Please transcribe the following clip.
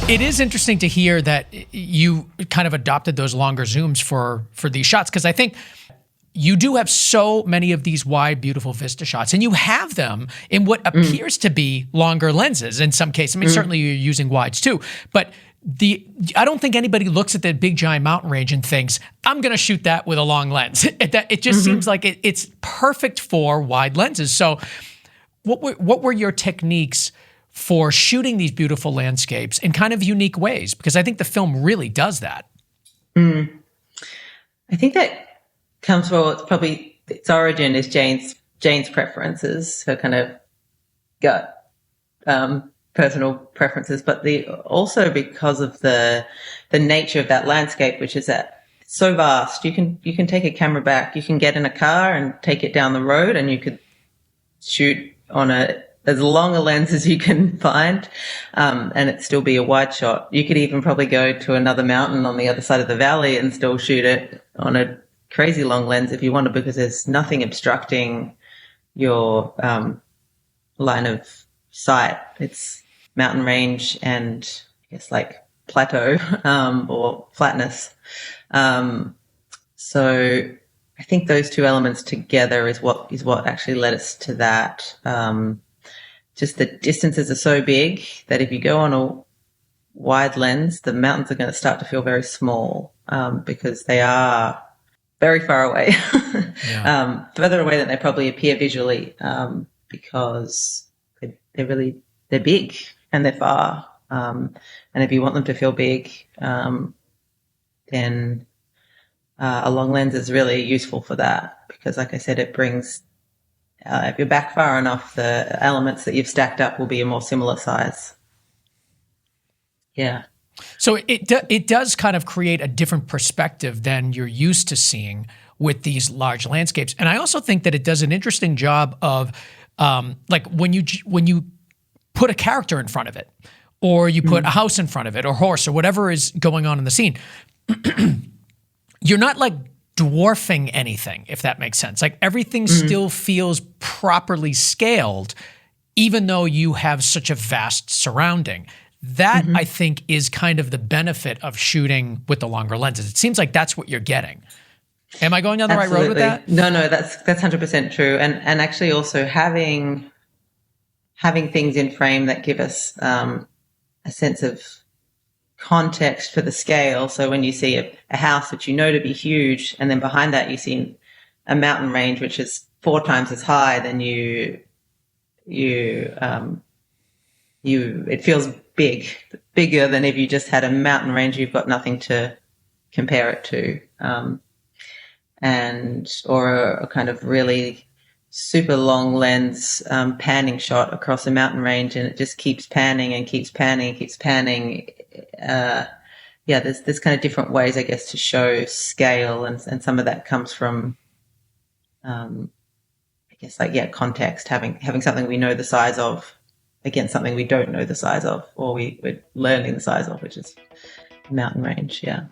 It is interesting to hear that you kind of adopted those longer zooms for these shots, because I think you do have so many of these wide, beautiful vista shots, and you have them in what appears to be longer lenses in some cases. I mean, certainly you're using wides too, but I don't think anybody looks at the big giant mountain range and thinks, I'm going to shoot that with a long lens. It just seems like it's perfect for wide lenses. So what were your techniques for shooting these beautiful landscapes in kind of unique ways? Because I think the film really does that. I think that comes from its origin is Jane's preferences, her kind of gut personal preferences, but also because of the nature of that landscape, which is that it's so vast. You can take a camera back, you can get in a car and take it down the road, and you could shoot on as long a lens as you can find, and it still be a wide shot. You could even probably go to another mountain on the other side of the valley and still shoot it on a crazy long lens if you wanted, because there's nothing obstructing your line of sight. It's mountain range and I guess like plateau or flatness. So I think those two elements together is what actually led us to that. Just the distances are so big that if you go on a wide lens, the mountains are going to start to feel very small because they are very far away, further away than they probably appear visually, because they're big and they're far. And if you want them to feel big, then a long lens is really useful for that, because like I said, it brings, if you're back far enough, the elements that you've stacked up will be a more similar size. Yeah. So it does kind of create a different perspective than you're used to seeing with these large landscapes. And I also think that it does an interesting job of like when you put a character in front of it, or you put a house in front of it, or horse, or whatever is going on in the scene, you're not like dwarfing anything, if that makes sense. Like everything still feels properly scaled, even though you have such a vast surrounding. That, I think, is kind of the benefit of shooting with the longer lenses. It seems like that's what you're getting. Am I going down the right road with that? No, that's 100% true. And actually also having things in frame that give us a sense of context for the scale. So when you see a house which you know to be huge, and then behind that you see a mountain range which is 4 times as high, then it feels bigger than if you just had a mountain range you've got nothing to compare it to, or a kind of really super long lens panning shot across a mountain range, and it just keeps panning and keeps panning and keeps panning. There's kind of different ways, I guess, to show scale, and some of that comes from context, having something we know the size of against something we don't know the size of, or we're learning the size of, which is mountain range. Yeah.